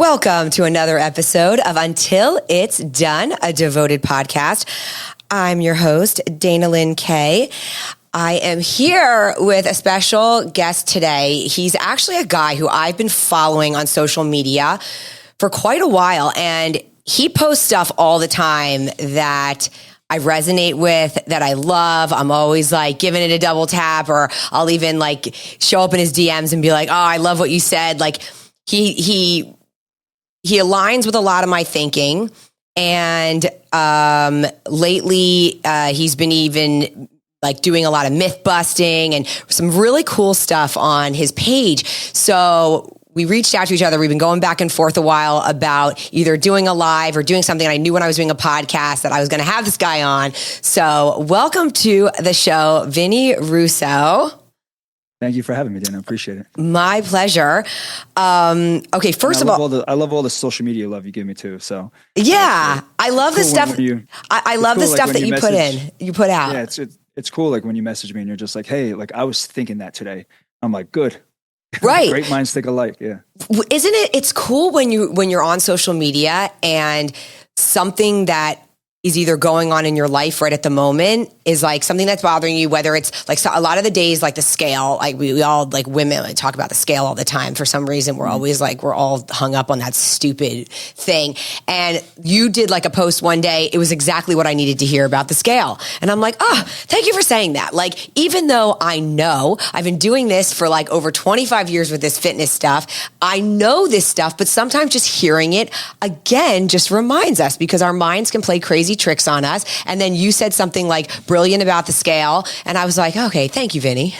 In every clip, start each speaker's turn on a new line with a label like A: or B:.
A: Welcome to another episode of Until It's Done, a devoted podcast. I'm your host, Dana Lynn Kay. I am here with a special guest today. He's actually a guy who I've been following on social media for quite a while, and he posts stuff all the time that I resonate with, that I love. I'm always like giving it a double tap, or I'll even like show up in his DMs and be like, oh, I love what you said. Like he aligns with a lot of my thinking. And lately, he's been even like doing a lot of myth busting and some really cool stuff on his page. So we reached out to each other. We've been going back and forth a while about either doing a live or doing something. I knew when I was doing a podcast that I was going to have this guy on. So welcome to the show, Vinny Russo.
B: Thank you for having me, Dana. I appreciate it.
A: My pleasure. Okay, first of all,
B: I love all the social media love you give me too. So
A: yeah, I love the stuff. I love the stuff that you put out.
B: Yeah, it's cool. Like when you message me and you're just like, hey, like I was thinking that today. I'm like, good.
A: Right.
B: Great minds think alike. Yeah.
A: Isn't it? It's cool when you're on social media and something that is either going on in your life right at the moment is like something that's bothering you, whether it's like a lot of the days, like the scale, like we all like women talk about the scale all the time. For some reason, we're always like, we're all hung up on that stupid thing. And you did like a post one day. It was exactly what I needed to hear about the scale. And I'm like, oh, thank you for saying that. Like, even though I know I've been doing this for like over 25 years with this fitness stuff, I know this stuff, but sometimes just hearing it again just reminds us, because our minds can play crazy tricks on us. And then you said something like brilliant about the scale. And I was like, okay, thank you, Vinny.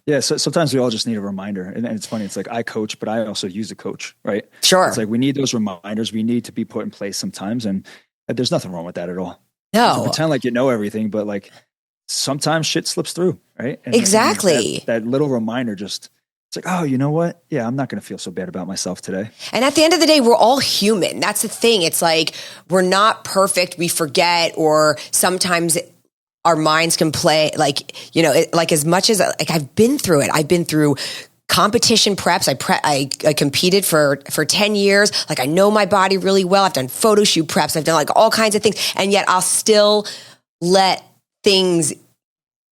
B: Yeah. So sometimes we all just need a reminder. And it's funny. It's like I coach, but I also use a coach, right?
A: Sure.
B: It's like we need those reminders. We need to be put in place sometimes. And there's nothing wrong with that at all.
A: No.
B: So pretend like you know everything, but like sometimes shit slips through, right?
A: Exactly.
B: And that little reminder just, it's like, oh, you know what? Yeah, I'm not going to feel so bad about myself today.
A: And at the end of the day, we're all human. That's the thing. It's like, we're not perfect. We forget, or sometimes our minds can play like, you know, like as much as like I've been through it. I've been through competition preps. I competed for 10 years. Like I know my body really well. I've done photo shoot preps. I've done like all kinds of things. And yet I'll still let things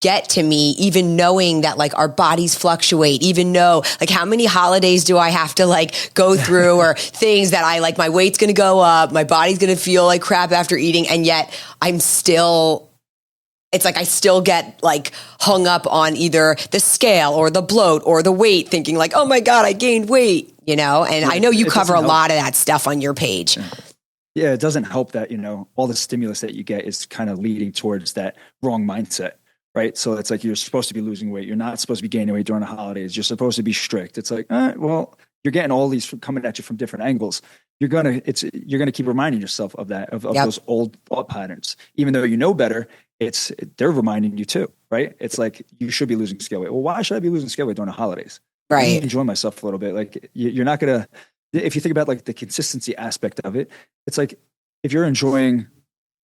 A: get to me, even knowing that like our bodies fluctuate, even know like how many holidays do I have to like go through, or things that I like, my weight's going to go up, my body's going to feel like crap after eating. And yet it's like I still get like hung up on either the scale or the bloat or the weight, thinking like, oh my God, I gained weight, you know? And I know you cover a lot of that stuff on your page.
B: Yeah, it doesn't help that, you know, all the stimulus that you get is kind of leading towards that wrong mindset. Right. So it's like you're supposed to be losing weight. You're not supposed to be gaining weight during the holidays. You're supposed to be strict. It's like, well, you're getting all these coming at you from different angles. You're gonna keep reminding yourself of that, of those old thought patterns. Even though you know better, they're reminding you too, right? It's like you should be losing scale weight. Well, why should I be losing scale weight during the holidays?
A: Right.
B: I enjoy myself a little bit. Like you're not gonna. If you think about like the consistency aspect of it, it's like if you're enjoying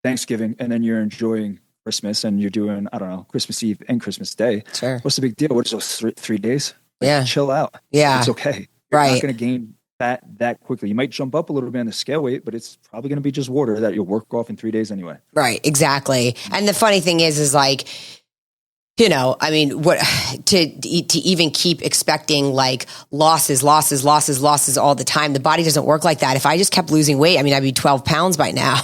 B: Thanksgiving and then you're enjoying Christmas and you're doing, I don't know, Christmas Eve and Christmas Day.
A: Sure.
B: What's the big deal? What is those 3 days? Like,
A: yeah.
B: Chill out.
A: Yeah.
B: It's okay. You're
A: right.
B: not going to gain fat that quickly. You might jump up a little bit on the scale weight, but it's probably going to be just water that you'll work off in 3 days anyway.
A: Right. Exactly. And the funny thing is like, you know, I mean, what to even keep expecting like losses all the time. The body doesn't work like that. If I just kept losing weight, I mean, I'd be 12 pounds by now.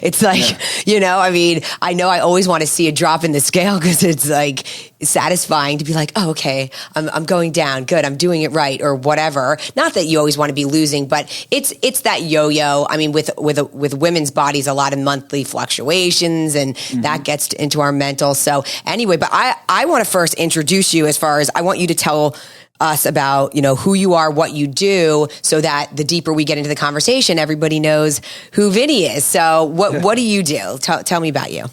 A: It's like, you know, I mean, I know I always want to see a drop in the scale because it's like satisfying to be like, oh, okay, I'm going down. Good. I'm doing it right, or whatever. Not that you always want to be losing, but it's that yo-yo. I mean, with women's bodies, a lot of monthly fluctuations, and that gets into our mental. So anyway, but I want to first introduce you, as far as I want you to tell us about, you know, who you are, what you do, so that the deeper we get into the conversation, everybody knows who Vinny is. So what do you do? Tell me about you.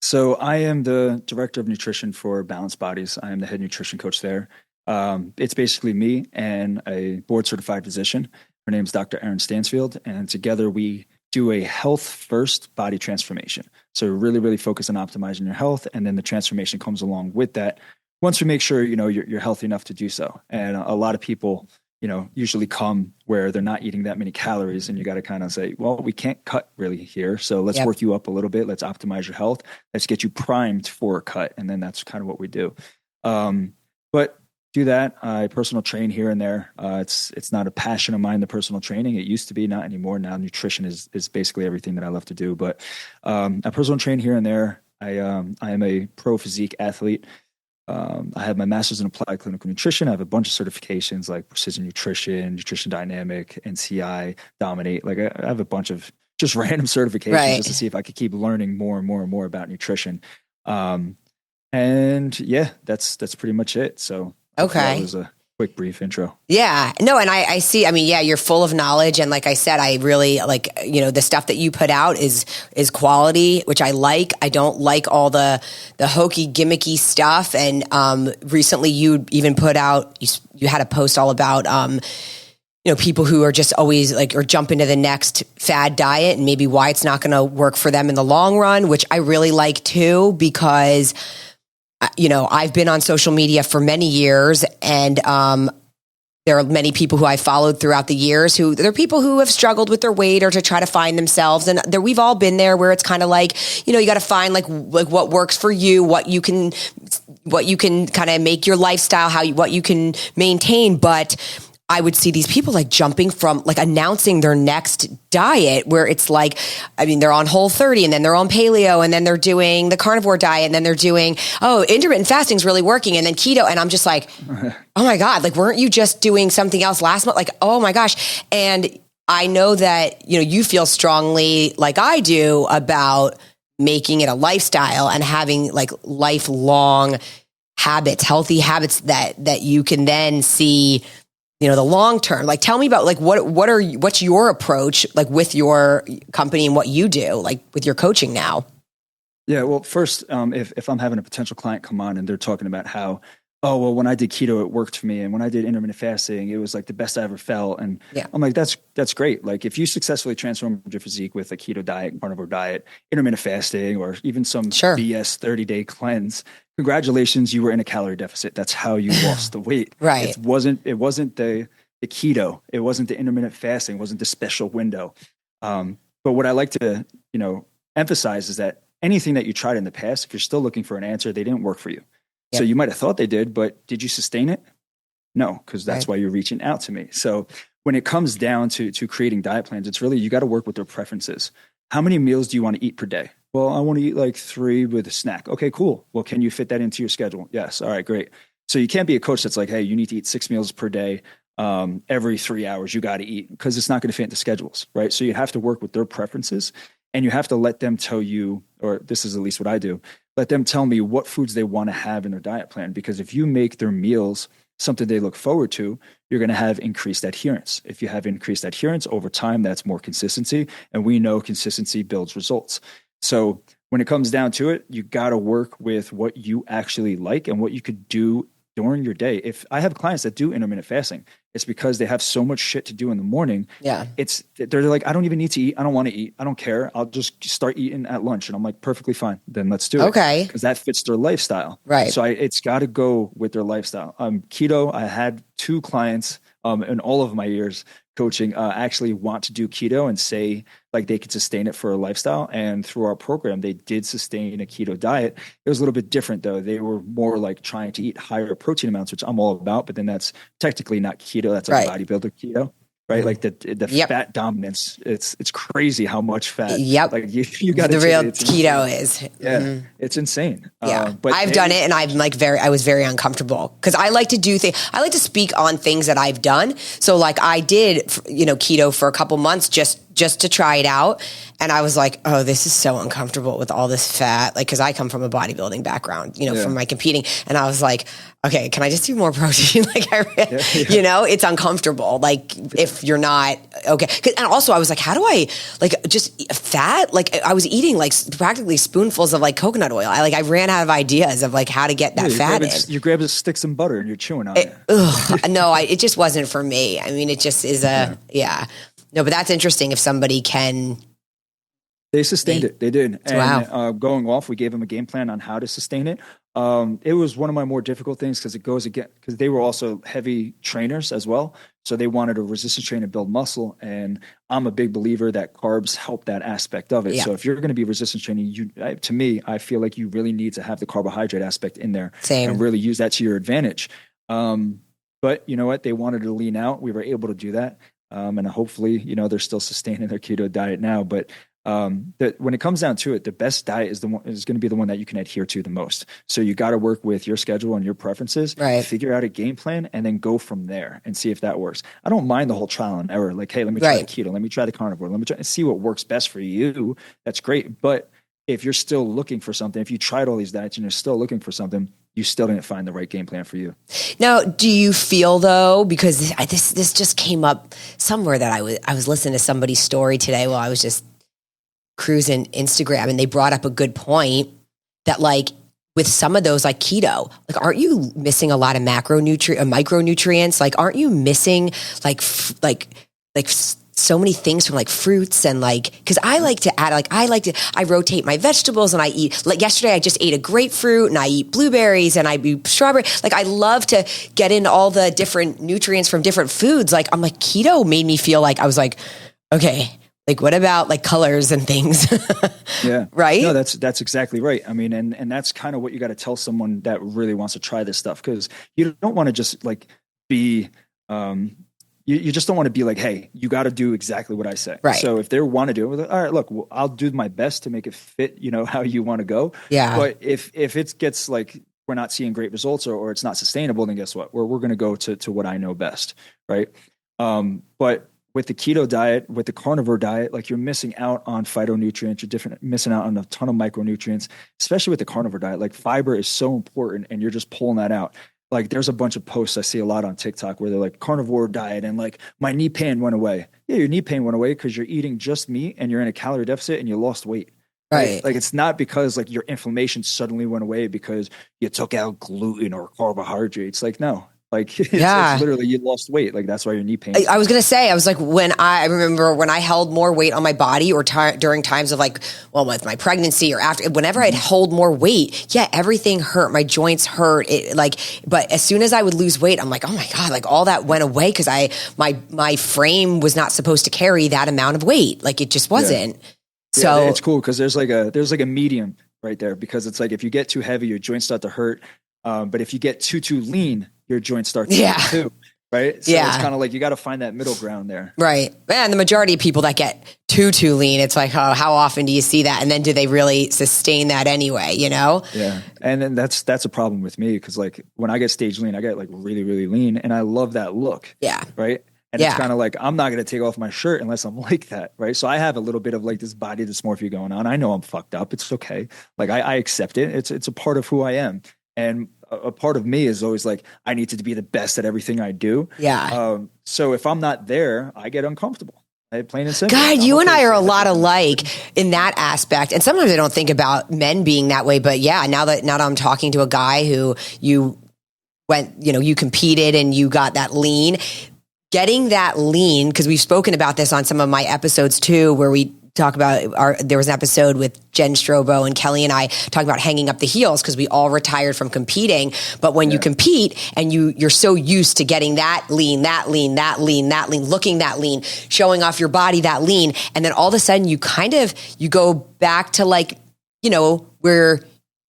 B: So I am the director of nutrition for Balanced Bodies. I am the head nutrition coach there. It's basically me and a board certified physician. Her name's Dr. Erin Stansfield. And together we do a health first body transformation. So really, really focus on optimizing your health. And then the transformation comes along with that once we make sure, you know, you're healthy enough to do so. And a lot of people usually come where they're not eating that many calories, and you got to kind of say, well, we can't cut really here. So let's work you up a little bit. Let's optimize your health. Let's get you primed for a cut. And then that's kind of what we do. But do that. I personal train here and there. It's not a passion of mine, the personal training. It used to be, not anymore. Now nutrition is basically everything that I love to do. But I personal train here and there. I am a pro physique athlete. I have my master's in applied clinical nutrition. I have a bunch of certifications like precision nutrition, nutrition dynamic, NCI, dominate. Like I have a bunch of just random certifications just to see if I could keep learning more and more and more about nutrition. And yeah, that's pretty much it. So that was a quick, brief intro.
A: Yeah, no. And I see, I mean, yeah, you're full of knowledge. And like I said, I really like, the stuff that you put out is quality, which I like. I don't like all the hokey gimmicky stuff. And, recently you even put out, you had a post all about, people who are just always like, or jump into the next fad diet and maybe why it's not going to work for them in the long run, which I really like too, because I've been on social media for many years, and there are many people who I followed throughout the years they're people who have struggled with their weight or to try to find themselves. And we've all been there where it's kind of like, you got to find like what works for you, what you can kind of make your lifestyle, what you can maintain. But I would see these people like jumping from like announcing their next diet where it's like, I mean, they're on Whole30 and then they're on paleo and then they're doing the carnivore diet and then they're doing, intermittent fasting is really working and then keto. And I'm just like, oh my God, like, weren't you just doing something else last month? Like, oh my gosh. And I know that, you feel strongly like I do about making it a lifestyle and having like lifelong habits, healthy habits that you can then see the long term. Like, tell me about like what's your approach like with your company and what you do like with your coaching now?
B: Yeah, well, first, if I'm having a potential client come on and they're talking about how, when I did keto, it worked for me, and when I did intermittent fasting, it was like the best I ever felt, and I'm like, that's great. Like, if you successfully transformed your physique with a keto diet, carnivore diet, intermittent fasting, or even some BS 30-day cleanse, congratulations, you were in a calorie deficit. That's how you lost the weight.
A: Right.
B: It wasn't the keto. It wasn't the intermittent fasting. It wasn't the special window. But what I like to, emphasize is that anything that you tried in the past, if you're still looking for an answer, they didn't work for you. Yep. So you might have thought they did, but did you sustain it? No, because that's why you're reaching out to me. So when it comes down to creating diet plans, it's really, you got to work with their preferences. How many meals do you want to eat per day? Well, I want to eat like 3 with a snack. Okay, cool. Well, can you fit that into your schedule? Yes. All right, great. So you can't be a coach that's like, hey, you need to eat 6 meals per day. Every 3 hours you got to eat, because it's not going to fit into schedules, right? So you have to work with their preferences, and you have to let them tell you, or this is at least what I do, let them tell me what foods they want to have in their diet plan. Because if you make their meals something they look forward to, you're going to have increased adherence. If you have increased adherence over time, that's more consistency. And we know consistency builds results. So when it comes down to it, you got to work with what you actually like and what you could do during your day. If I have clients that do intermittent fasting, it's because they have so much shit to do in the morning. Yeah. They're like, I don't even need to eat. I don't want to eat. I don't care. I'll just start eating at lunch. And I'm like, perfectly fine. Then let's do it. Okay. Because that fits their lifestyle. Right. So it's got to go with their lifestyle. Keto, I had 2 clients in all of my years coaching actually want to do keto and say like they could sustain it for a lifestyle. And through our program, they did sustain a keto diet. It was a little bit different though. They were more like trying to eat higher protein amounts, which I'm all about, but then that's technically not keto. That's like bodybuilder keto, right? Like the fat dominance. It's crazy how much fat. Yep. Like you got the real keto is. Yeah. It's insane.
A: Yeah. But I've done it, and I'm like I was very uncomfortable because I like to do things. I like to speak on things that I've done. So like I did, keto for a couple months just to try it out. And I was like, oh, this is so uncomfortable with all this fat. Like, cause I come from a bodybuilding background, from my competing. And I was like, okay, can I just do more protein? Like, it's uncomfortable. Like if you're not okay. And also I was like, how do I like just eat fat? Like I was eating like practically spoonfuls of like coconut oil. I ran out of ideas of like how to get that fat in.
B: You grab sticks and butter and you're chewing on it.
A: No, it just wasn't for me. I mean, it just is No, but that's interesting if somebody can.
B: They sustained it. They did. And going off, we gave them a game plan on how to sustain it. It was one of my more difficult things because it goes again, because they were also heavy trainers as well. So they wanted to resistance train and build muscle. And I'm a big believer that carbs help that aspect of it.
A: Yeah.
B: So if you're going to be resistance training, to me, I feel like you really need to have the carbohydrate aspect in there.
A: Same.
B: And really use that to your advantage. But you know what? They wanted to lean out. We were able to do that. And hopefully, they're still sustaining their keto diet now. But when it comes down to it, the best diet is going to be the one that you can adhere to the most. So you got to work with your schedule and your preferences,
A: right?
B: Figure out a game plan and then go from there and see if that works. I don't mind the whole trial and error. Like, hey, let me try the keto. Let me try the carnivore. Let me try and see what works best for you. That's great. But if you're still looking for something, if you tried all these diets and you're still looking for something, you still didn't find the right game plan for you.
A: Now, do you feel though, because this just came up somewhere that I was listening to somebody's story today while I was just cruising Instagram, and they brought up a good point that like with some of those like keto, like aren't you missing a lot of micronutrients? Like aren't you missing like so many things from like fruits and like, because I like to add, I rotate my vegetables and I eat, like yesterday I just ate a grapefruit and I eat blueberries and I eat strawberry. Like I love to get in all the different nutrients from different foods. Like I'm like, keto made me feel like I was like, okay, like what about like colors and things?
B: Yeah.
A: Right.
B: No, that's exactly right. I mean, and that's kind of what you got to tell someone that really wants to try this stuff. Cause you don't want to just like be, you just don't want to be like, hey, you got to do exactly what I say.
A: Right.
B: So if they want to do it, like, all right, look, well, I'll do my best to make it fit, how you want to go.
A: Yeah.
B: But if it gets like, we're not seeing great results or it's not sustainable, then guess what? We're going to go to what I know best. Right. But with the keto diet, with the carnivore diet, like you're missing out on phytonutrients, you're missing out on a ton of micronutrients, especially with the carnivore diet. Like fiber is so important and you're just pulling that out. Like there's a bunch of posts I see a lot on TikTok where they're like carnivore diet and like my knee pain went away. Yeah, your knee pain went away because you're eating just meat and you're in a calorie deficit and you lost weight.
A: Right.
B: Like it's not because like your inflammation suddenly went away because you took out gluten or carbohydrates. Like no. Like it's literally you lost weight. Like that's why your knee pain.
A: I was going to say, I was like, I remember when I held more weight on my body or during times of like, well, with my pregnancy or after, whenever I'd hold more weight, everything hurt. My joints hurt. But as soon as I would lose weight, I'm like, oh my God, like all that went away. Cause my frame was not supposed to carry that amount of weight. Like it just wasn't.
B: Yeah.
A: So
B: it's cool. Cause there's like a medium right there because it's like, if you get too heavy, your joints start to hurt. But if you get too lean, your joints start to hurt too, right? So it's kind of like you got to find that middle ground there. Right.
A: And the majority of people that get too lean, it's like, oh, how often do you see that? And then do they really sustain that anyway, Yeah.
B: And then that's a problem with me because like when I get stage lean, I get like really, really lean and I love that look.
A: Yeah.
B: Right. And it's kind of like, I'm not going to take off my shirt unless I'm like that. Right. So I have a little bit of like this body dysmorphia going on. I know I'm fucked up. It's okay. Like I accept it. It's a part of who I am. And a part of me is always like, I need to be the best at everything I do.
A: Yeah.
B: So if I'm not there, I get uncomfortable. Plain and simple.
A: God, you and I are a lot alike in that aspect. And sometimes I don't think about men being that way, but now that I'm talking to a guy who you went, you competed and you got that lean, getting that lean, because we've spoken about this on some of my episodes too, where we talk about there was an episode with Jen Strobo and Kelly and I talking about hanging up the heels because we all retired from competing. But when you compete and you're so used to getting that lean, looking that lean, showing off your body that lean. And then all of a sudden you go back to like, where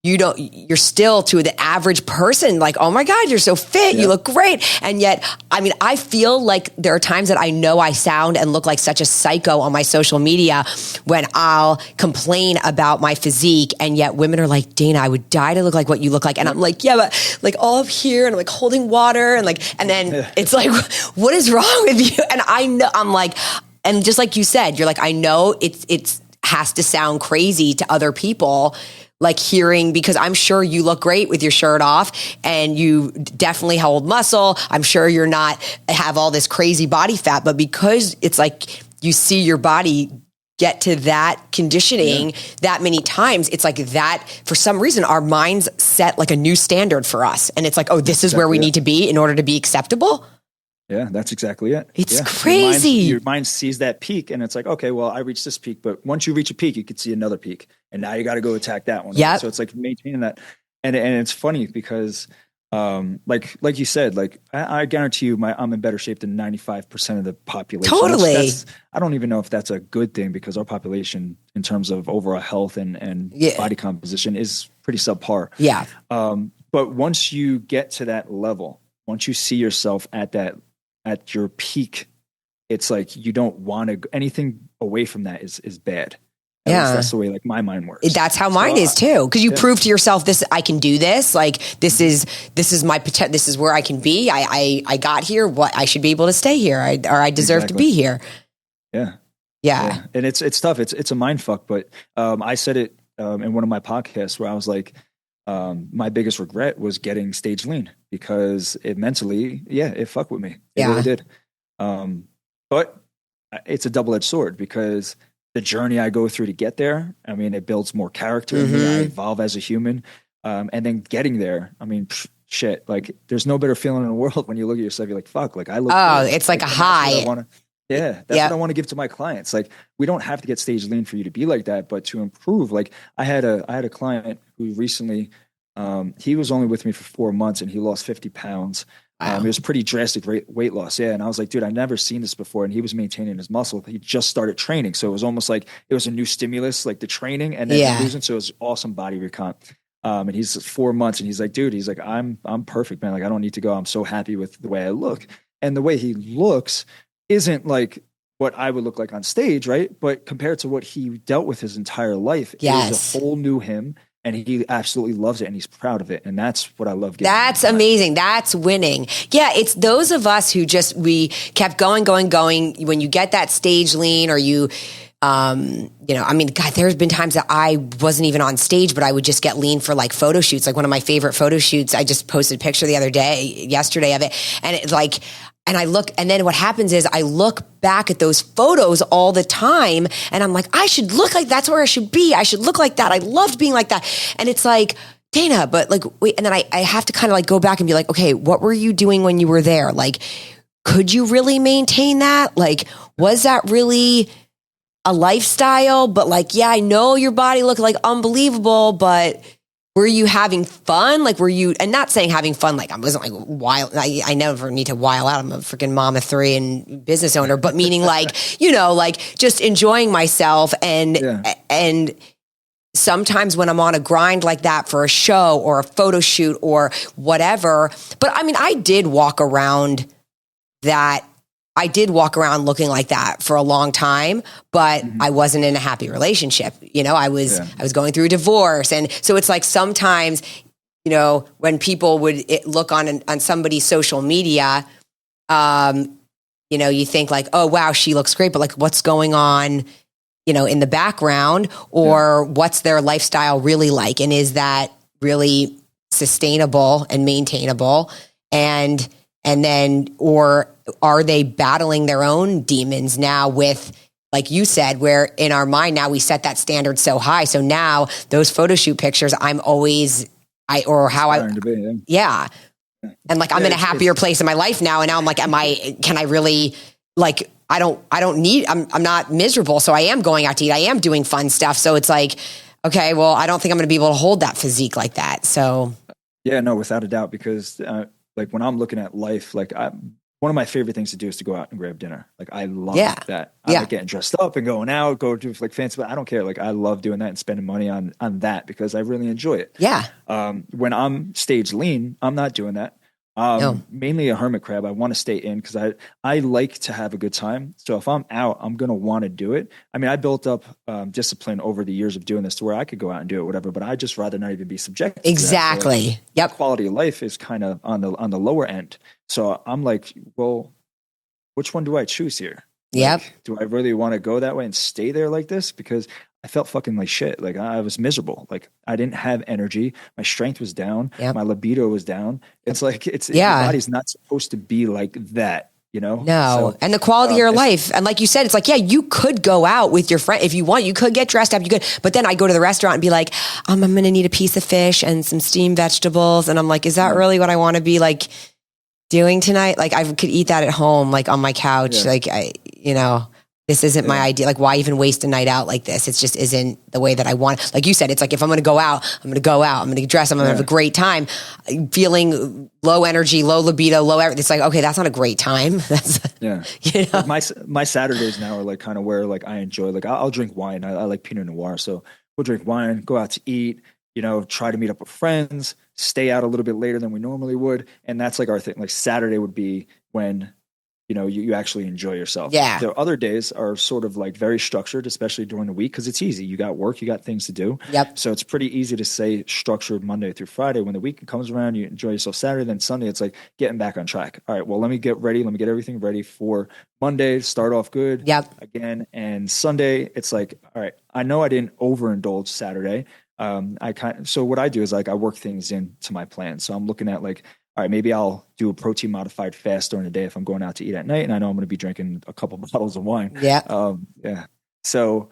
A: you're still to the average person, like, oh my God, you're so fit. You look great. And yet, I mean, I feel like there are times that I know I sound and look like such a psycho on my social media when I'll complain about my physique. And yet women are like, Dana, I would die to look like what you look like. And I'm like, yeah, but like all up here and I'm like holding water and then it's like, what is wrong with you? And I know, I'm like, and just like you said, you're like, I know it's has to sound crazy to other people, like hearing, because I'm sure you look great with your shirt off and you definitely hold muscle. I'm sure you're not have all this crazy body fat, but because it's like you see your body get to that conditioning that many times, it's like that for some reason our minds set like a new standard for us. And it's like, oh, this is where we need to be in order to be acceptable.
B: Yeah, that's exactly it.
A: It's crazy.
B: Your mind sees that peak and it's like, okay, well, I reached this peak, but once you reach a peak, you could see another peak. And now you got to go attack that one.
A: Yeah.
B: So it's like maintaining that. And it's funny because Like you said, like I guarantee you I'm in better shape than 95% of the population.
A: Totally.
B: I don't even know if that's a good thing, because our population in terms of overall health and body composition is pretty subpar.
A: Yeah.
B: But once you get to that level, once you see yourself at your peak, it's like you don't want to anything away from that is bad. At least that's the way like my mind works.
A: That's how mine is too. Cause you prove to yourself I can do this. Like this is my potential. This is where I can be. I got here. What I should be able to stay here. I deserve to be here. Yeah.
B: And it's tough. It's a mind fuck. But I said it in one of my podcasts where I was like, my biggest regret was getting stage lean, because it mentally, it fucked with me. It really did. But it's a double-edged sword, because the journey I go through to get there, I mean, it builds more character in me. I evolve as a human. And then getting there, I mean, shit, like there's no better feeling in the world when you look at yourself, you're like, fuck, like I look good.
A: It's like a high.
B: That's what I want to give to my clients. Like, we don't have to get stage lean for you to be like that, but to improve. Like I had a client who recently, he was only with me for 4 months and he lost 50 pounds. It was pretty drastic weight loss. Yeah. And I was like, dude, I've never seen this before. And he was maintaining his muscle. He just started training. So it was almost like it was a new stimulus, like the training and then losing. So it was awesome body recomp. And he's 4 months and he's like, dude, he's like, I'm perfect, man. Like, I don't need to go. I'm so happy with the way I look. And the way he looks isn't like what I would look like on stage. Right. But compared to what he dealt with his entire life, it was a whole new him. And he absolutely loves it and he's proud of it. And that's what I love.
A: That's amazing. That's winning. Yeah. It's those of us who we kept going. When you get that stage lean or you I mean, God, there's been times that I wasn't even on stage, but I would just get lean for like photo shoots. Like one of my favorite photo shoots, I just posted a picture yesterday of it. And it's like, and I look, and then what happens is I look back at those photos all the time and I'm like, I should look like that's where I should be. I should look like that. I loved being like that. And it's like, Dana, but like, wait, and then I have to kind of like go back and be like, okay, what were you doing when you were there? Like, could you really maintain that? Like, was that really a lifestyle? But like, yeah, I know your body looked like unbelievable, but were you having fun? Like, were you, and not saying having fun, like I wasn't like wild. I never need to while out. I'm a freaking mom of 3 and business owner, but meaning like, like just enjoying myself. And sometimes when I'm on a grind like that for a show or a photo shoot or whatever, but I mean, I did walk around looking like that for a long time, but I wasn't in a happy relationship. I was going through a divorce. And so it's like sometimes, when people would look on somebody's social media, you think like, oh, wow, she looks great, but like what's going on, in the background or what's their lifestyle really like? And is that really sustainable and maintainable? And then, or are they battling their own demons now with, like you said, where in our mind now we set that standard so high. So now those photo shoot pictures, I'm always, And like, I'm in a happier place in my life now. And now I'm like, can I really like, I'm not miserable. So I am going out to eat. I am doing fun stuff. So it's like, okay, well, I don't think I'm going to be able to hold that physique like that. So.
B: Yeah, no, without a doubt, because like when I'm looking at life, like one of my favorite things to do is to go out and grab dinner. Like I love that. I like getting dressed up and going out, go to like fancy, but I don't care. Like I love doing that and spending money on that because I really enjoy it.
A: Yeah.
B: When I'm stage lean, I'm not doing that. Mainly a hermit crab. I want to stay in because I like to have a good time. So if I'm out, I'm going to want to do it. I mean, I built up discipline over the years of doing this to where I could go out and do it, whatever, but I just rather not even be subjected
A: exactly.
B: to that. So,
A: yep.
B: Quality of life is kind of on the lower end. So I'm like, well, which one do I choose here?
A: Yep.
B: Do I really want to go that way and stay there like this? Because I felt fucking like shit. Like I was miserable. Like I didn't have energy. My strength was down.
A: Yep.
B: My libido was down. It's like, your body's not supposed to be like that, No.
A: So, and the quality of your life. And like you said, it's like, yeah, you could go out with your friend. If you want, you could get dressed up. You could, but then I go to the restaurant and be like, I'm going to need a piece of fish and some steamed vegetables. And I'm like, is that really what I want to be like doing tonight? Like I could eat that at home, like on my couch. Like this isn't my idea. Like, why even waste a night out like this? It just isn't the way that I want. Like you said, it's like, if I'm going to go out, I'm going to go out. I'm going to dress. I'm going to have a great time. Feeling low energy, low libido, low everything. It's like, okay, that's not a great time. That's, you know,
B: my Saturdays now are like kind of where like I enjoy, like I'll drink wine. I like Pinot Noir. So we'll drink wine, go out to eat, you know, try to meet up with friends, stay out a little bit later than we normally would. And that's like our thing. Like Saturday would be when, you know, you actually enjoy yourself.
A: Yeah.
B: The other days are sort of like very structured, especially during the week, because it's easy. You got work, you got things to do.
A: Yep.
B: So it's pretty easy to say structured Monday through Friday. When the weekend comes around, you enjoy yourself Saturday, then Sunday, it's like getting back on track. All right, well, let me get ready. Let me get everything ready for Monday, start off good again. And Sunday, it's like, all right, I know I didn't overindulge Saturday. So what I do is like, I work things into my plan. So I'm looking at like, all right, maybe I'll do a protein modified fast during the day if I'm going out to eat at night, and I know I'm going to be drinking a couple bottles of wine.
A: Yeah.
B: So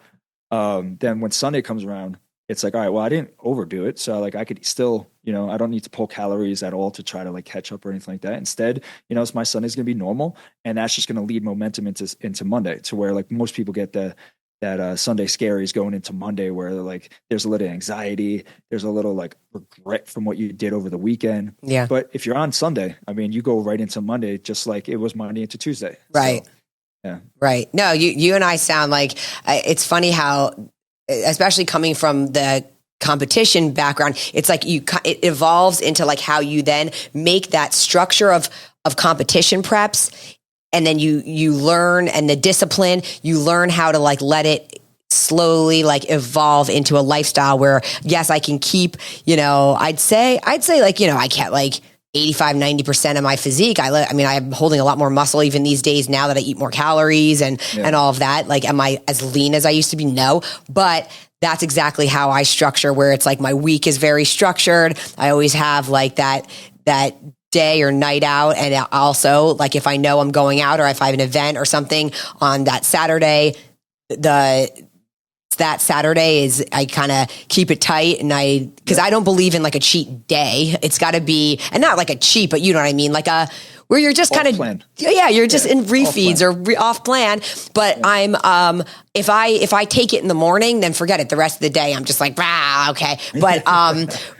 B: then when Sunday comes around, it's like, all right, well, I didn't overdo it. So like I could still, you know, I don't need to pull calories at all to try to like catch up or anything like that. Instead, you know, my Sunday's going to be normal, and that's just going to lead momentum into Monday, to where like most people get that Sunday scaries going into Monday, where like there's a little anxiety, there's a little like regret from what you did over the weekend.
A: Yeah.
B: But if you're on Sunday, I mean, you go right into Monday just like it was Monday into Tuesday.
A: Right.
B: So, yeah. Right.
A: No, you and I sound like, it's funny how, especially coming from the competition background, it's like it evolves into like how you then make that structure of competition preps. And then you learn, and the discipline, you learn how to like let it slowly like evolve into a lifestyle where, yes, I can keep, you know, I'd say like, you know, I can't like 85-90% of my physique. I mean, I'm holding a lot more muscle even these days now that I eat more calories and all of that. Like, am I as lean as I used to be? No, but that's exactly how I structure, where it's like my week is very structured. I always have like that day or night out. And also, like, if I know I'm going out or if I have an event or something on that Saturday, that Saturday is, I kind of keep it tight, and because I don't believe in like a cheat day. It's got to be, and not like a cheat, but you know what I mean? Like where you're just kind of, you're just in refeeds or off plan. But I'm, if I take it in the morning, then forget it. The rest of the day, I'm just like, okay. But,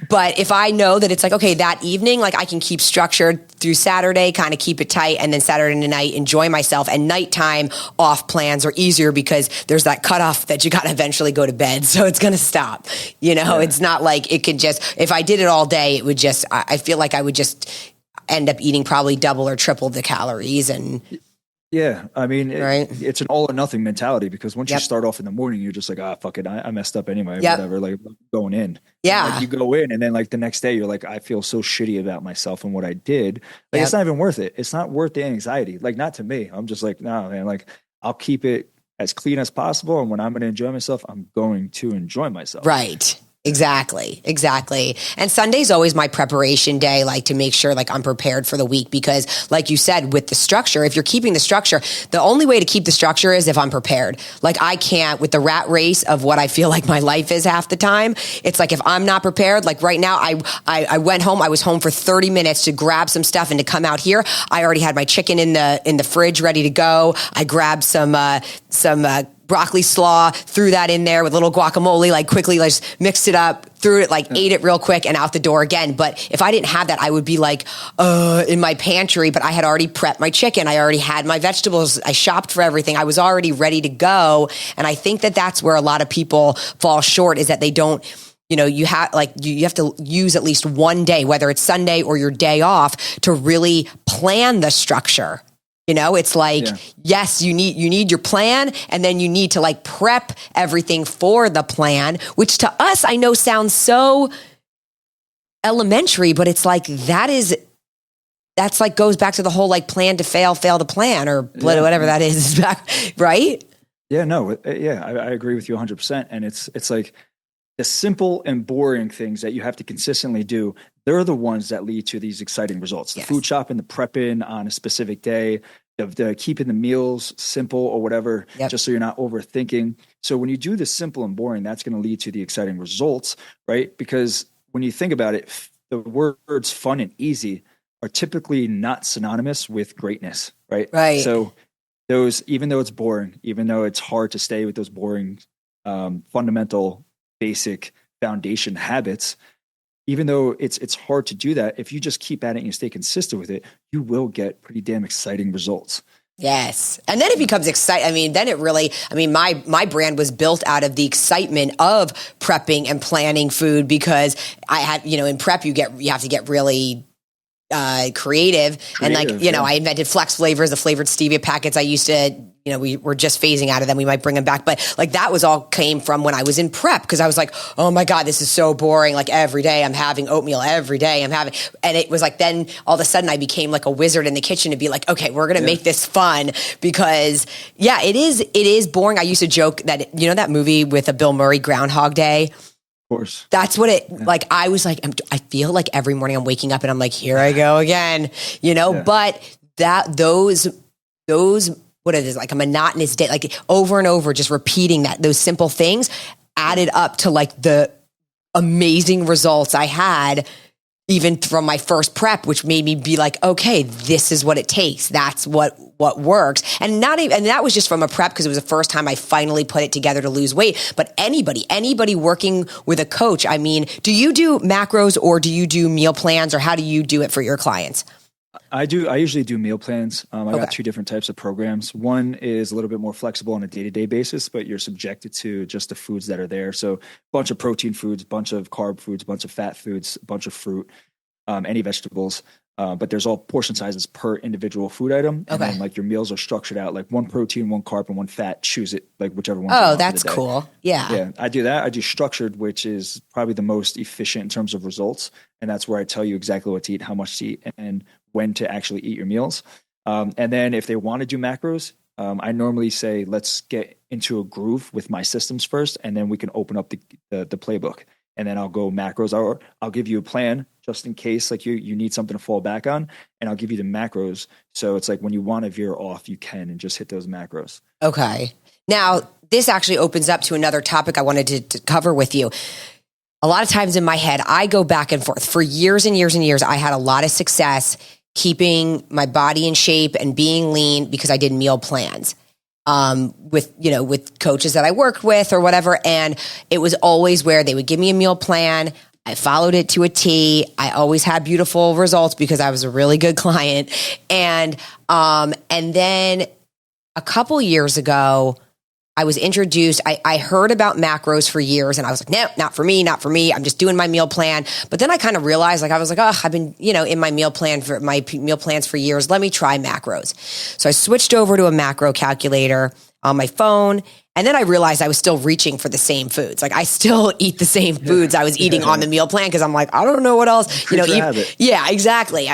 A: but if I know that it's like, okay, that evening, like I can keep structured through Saturday, kind of keep it tight. And then Saturday night, enjoy myself. And nighttime off plans are easier because there's that cutoff that you got to eventually go to bed. So it's going to stop, you know, it's not like it could just, if I did it all day, it would just, I feel like I would just end up eating probably double or triple the calories. And
B: I mean, it's an all or nothing mentality, because once you start off in the morning, you're just like, fuck it, I messed up anyway, whatever, like going in. Like, you go in, and then like the next day you're like, I feel so shitty about myself and what I did. Like, it's not even worth it. It's not worth the anxiety. Like, not to me. I'm just like, no, man, like I'll keep it as clean as possible. And when I'm going to enjoy myself, I'm going to enjoy myself.
A: Right. Exactly. And Sunday's always my preparation day, like to make sure like I'm prepared for the week, because like you said, with the structure, if you're keeping the structure, the only way to keep the structure is if I'm prepared. Like, I can't, with the rat race of what I feel like my life is half the time. It's like, if I'm not prepared, like right now, I went home, I was home for 30 minutes to grab some stuff and to come out here. I already had my chicken in the fridge ready to go. I grabbed some broccoli slaw, threw that in there with a little guacamole, like quickly, just mixed it up, threw it, like ate it real quick and out the door again. But if I didn't have that, I would be like, in my pantry, but I had already prepped my chicken. I already had my vegetables. I shopped for everything. I was already ready to go. And I think that that's where a lot of people fall short, is that they don't, you know, you have to use at least one day, whether it's Sunday or your day off, to really plan the structure. You know, it's like, yes, you need your plan, and then you need to like prep everything for the plan, which to us, I know sounds so elementary, but it's like, that's like goes back to the whole like plan to fail to plan, or whatever that is, right?
B: Yeah, no. Yeah, I agree with you 100%. And it's like the simple and boring things that you have to consistently do, they're the ones that lead to these exciting results. The food shopping, the prepping on a specific day, the keeping the meals simple or whatever, just so you're not overthinking. So when you do the simple and boring, that's going to lead to the exciting results, right? Because when you think about it, the words fun and easy are typically not synonymous with greatness, right?
A: Right.
B: So those, even though it's boring, even though it's hard to stay with those boring, fundamental, basic foundation habits, even though it's hard to do that, if you just keep at it and you stay consistent with it, you will get pretty damn exciting results.
A: Yes. And then it becomes exciting. I mean, then it really, I mean, my brand was built out of the excitement of prepping and planning food, because I had, you know, in prep, you have to get really creative. And like, you know, I invented flex flavors, the flavored stevia packets. I used to, you know, we were just phasing out of them. We might bring them back, but like that was all came from when I was in prep, because I was like, oh my God, this is so boring. Like every day I'm having oatmeal, every day I'm having, and it was like, then all of a sudden I became like a wizard in the kitchen to be like, okay, we're going to make this fun, because yeah, it is boring. I used to joke that, you know, that movie with a Bill Murray, Groundhog Day.
B: Course.
A: That's what it like. I was like, I feel like every morning I'm waking up and I'm like, here I go again, you know. But that those what it is, like a monotonous day, like over and over, just repeating those simple things added up to like the amazing results I had even from my first prep, which made me be like, okay, this is what it takes. That's what works. And that was just from a prep, because it was the first time I finally put it together to lose weight. But anybody working with a coach, I mean, do you do macros or do you do meal plans, or how do you do it for your clients?
B: I usually do meal plans. I got two different types of programs. One is a little bit more flexible on a day-to-day basis, but you're subjected to just the foods that are there. So a bunch of protein foods, bunch of carb foods, bunch of fat foods, a bunch of fruit, any vegetables. But there's all portion sizes per individual food item. And then like your meals are structured out like one protein, one carb, and one fat. Choose it, like whichever one.
A: Oh, that's cool. Yeah.
B: Yeah. I do that. I do structured, which is probably the most efficient in terms of results. And that's where I tell you exactly what to eat, how much to eat, and when to actually eat your meals. And then if they want to do macros, I normally say, let's get into a groove with my systems first, and then we can open up the playbook. And then I'll go macros, or I'll give you a plan just in case like you need something to fall back on, and I'll give you the macros. So it's like when you want to veer off, you can, and just hit those macros. Okay.
A: Now, this actually opens up to another topic I wanted to cover with you. A lot of times in my head, I go back and forth. For years and years and years, I had a lot of success keeping my body in shape and being lean because I did meal plans. With coaches that I worked with or whatever. And it was always where they would give me a meal plan. I followed it to a T. I always had beautiful results because I was a really good client. And then a couple years ago, I was introduced, I heard about macros for years, and I was like, no, not for me. I'm just doing my meal plan. But then I kind of realized, like, I was like, oh, I've been, in my meal plans for years. Let me try macros. So I switched over to a macro calculator on my phone. And then I realized I was still reaching for the same foods. Like I still eat the same foods I was eating on the meal plan, because I'm like, I don't know what else, Yeah, exactly.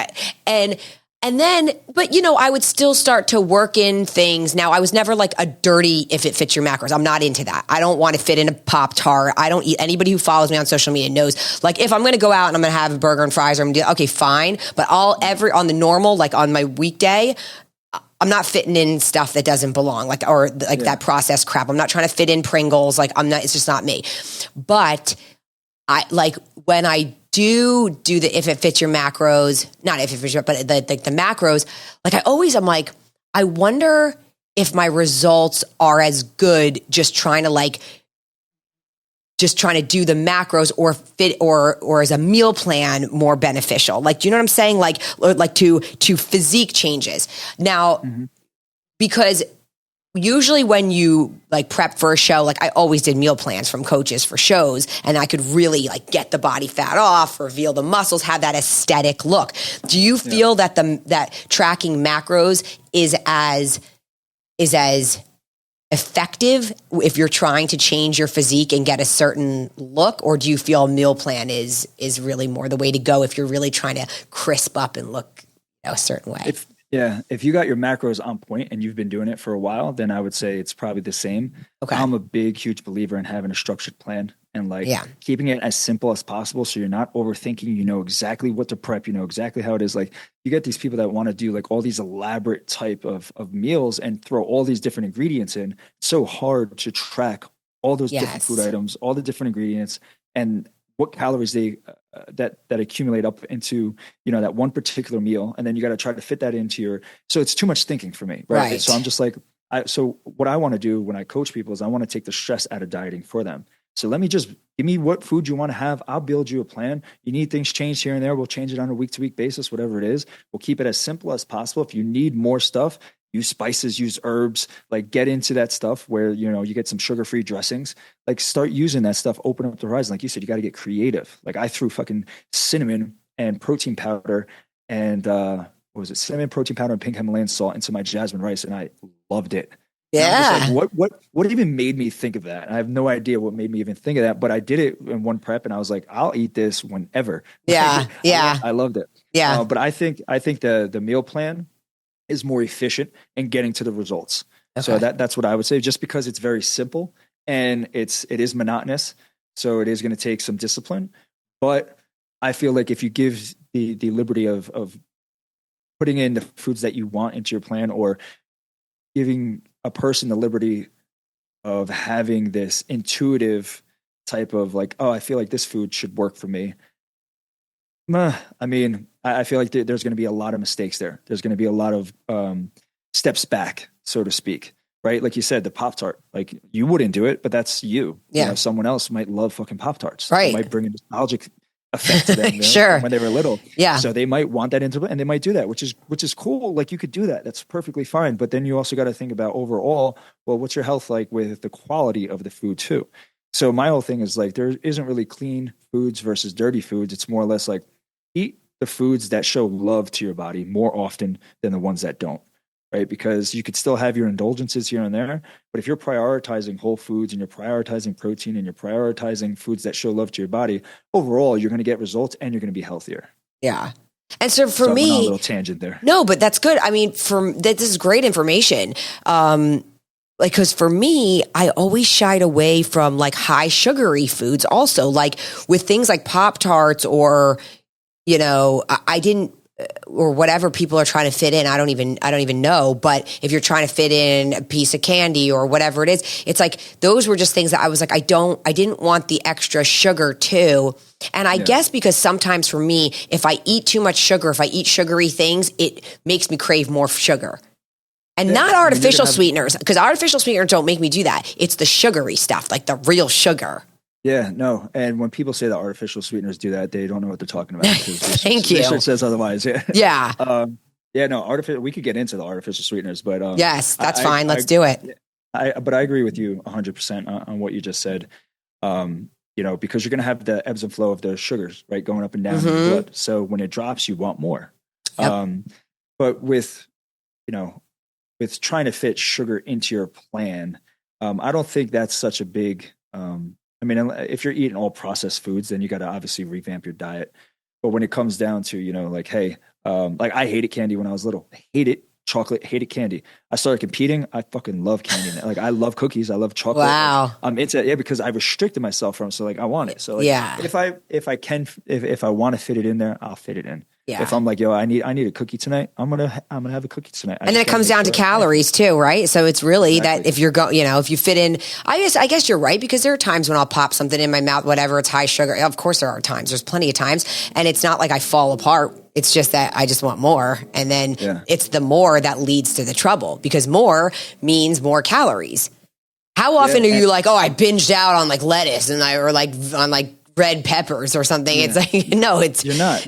A: And then, but I would still start to work in things. Now, I was never like a dirty, if it fits your macros. I'm not into that. I don't want to fit in a Pop-Tart. I don't eat. Anybody who follows me on social media knows, like, if I'm going to go out and I'm going to have a burger and fries, or I'm going to do, okay, fine. But on the normal, like on my weekday, I'm not fitting in stuff that doesn't belong, that processed crap. I'm not trying to fit in Pringles. It's just not me. But when I do the, if it fits your macros, not if it fits your, but the macros, I'm like, I wonder if my results are as good just trying to do the macros, or fit, or as a meal plan more beneficial. Like, do you know what I'm saying? Like to physique changes. Now, because usually when you prep for a show, I always did meal plans from coaches for shows, and I could really get the body fat off, reveal the muscles, have that aesthetic look. Do you feel that that tracking macros is as effective if you're trying to change your physique and get a certain look, or do you feel meal plan is really more the way to go if you're really trying to crisp up and look a certain way?
B: If you got your macros on point and you've been doing it for a while, then I would say it's probably the same.
A: Okay.
B: I'm a huge believer in having a structured plan and keeping it as simple as possible, so you're not overthinking. You know exactly what to prep. You know exactly how it is. Like, you get these people that want to do all these elaborate type of meals and throw all these different ingredients in. It's so hard to track all those different food items, all the different ingredients. And what calories they that accumulate up into, you know, that one particular meal, and then you got to try to fit that into your. So it's too much thinking for me, right? So I'm just like, so what I want to do when I coach people is I want to take the stress out of dieting for them. So let me just give me what food you want to have. I'll build you a plan. You need things changed here and there. We'll change it on a week to week basis, whatever it is. We'll keep it as simple as possible. If you need more stuff, use spices, use herbs, like get into that stuff where, you know, you get some sugar-free dressings, like start using that stuff, open up the horizon. Like you said, you got to get creative. Like I threw fucking cinnamon and protein powder and, what was it? Cinnamon, protein powder, and pink Himalayan salt into my jasmine rice. And I loved it.
A: Yeah.
B: Like, what even made me think of that? I have no idea what made me even think of that, but I did it in one prep and I was like, I'll eat this whenever.
A: Yeah. Yeah.
B: I loved it.
A: Yeah.
B: But I think the meal plan is more efficient in getting to the results. Okay. So that's what I would say, just because it's very simple and it is monotonous. So it is going to take some discipline, but I feel like if you give the liberty of putting in the foods that you want into your plan, or giving a person the liberty of having this intuitive type of like, oh, I feel like this food should work for me. I mean, I feel like there's going to be a lot of mistakes there. There's going to be a lot of steps back, so to speak, right? Like you said, the Pop-Tart, like you wouldn't do it, but that's you.
A: Yeah.
B: You know, someone else might love fucking Pop-Tarts.
A: Right.
B: It might bring a nostalgic effect to them, you know,
A: sure,
B: when they were little.
A: Yeah.
B: So they might want that into, and they might do that, which is cool. Like you could do that. That's perfectly fine. But then you also got to think about overall, well, what's your health like with the quality of the food too? So my whole thing is like, there isn't really clean foods versus dirty foods. It's more or less like eat the foods that show love to your body more often than the ones that don't, right? Because you could still have your indulgences here and there, but if you're prioritizing whole foods and you're prioritizing protein and you're prioritizing foods that show love to your body, overall, you're going to get results and you're going to be healthier.
A: Yeah. And so for me,
B: I went on a little tangent there.
A: No, but that's good. I mean, this is great information. Like, cause for me, I always shied away from like high sugary foods also, like with things like Pop-Tarts or, you know, I didn't, or whatever people are trying to fit in. I don't even know. But if you're trying to fit in a piece of candy or whatever it is, it's like, those were just things that I was like, I didn't want the extra sugar too. And I guess because sometimes for me, if I eat too much sugar, if I eat sugary things, it makes me crave more sugar. And not artificial sweeteners, because artificial sweeteners don't make me do that. It's the sugary stuff, like the real sugar.
B: Yeah, no. And when people say that artificial sweeteners do that, they don't know what they're talking about.
A: Thank you.
B: Research says otherwise. Yeah.
A: Yeah.
B: Yeah, no, we could get into the artificial sweeteners, but
A: yes, that's fine. Let's do it.
B: But I agree with you 100% on what you just said. You know, because you're going to have the ebbs and flow of the sugars, right, going up and down in the blood. So when it drops, you want more. Yep. But with trying to fit sugar into your plan, I don't think that's such a big. I mean, if you're eating all processed foods, then you got to obviously revamp your diet. But when it comes down to, you know, like, hey, like I hated candy when I was little. I hated chocolate, hated candy. I started competing. I fucking love candy now. Like I love cookies. I love chocolate.
A: Wow.
B: I'm into it, because I restricted myself from. So like I want it. So like, if I want to fit it in there, I'll fit it in. Yeah. If I'm like, yo, I need a cookie tonight, I'm gonna have a cookie tonight.
A: And then it comes down to calories too, right? So it's really that if you're if you fit in, I guess you're right, because there are times when I'll pop something in my mouth, whatever, it's high sugar. Of course there are times. There's plenty of times, and it's not like I fall apart. It's just that I just want more, and then it's the more that leads to the trouble, because more means more calories. How often are you like, oh, I binged out on like lettuce and on red peppers or something? It's like, no,
B: you're not.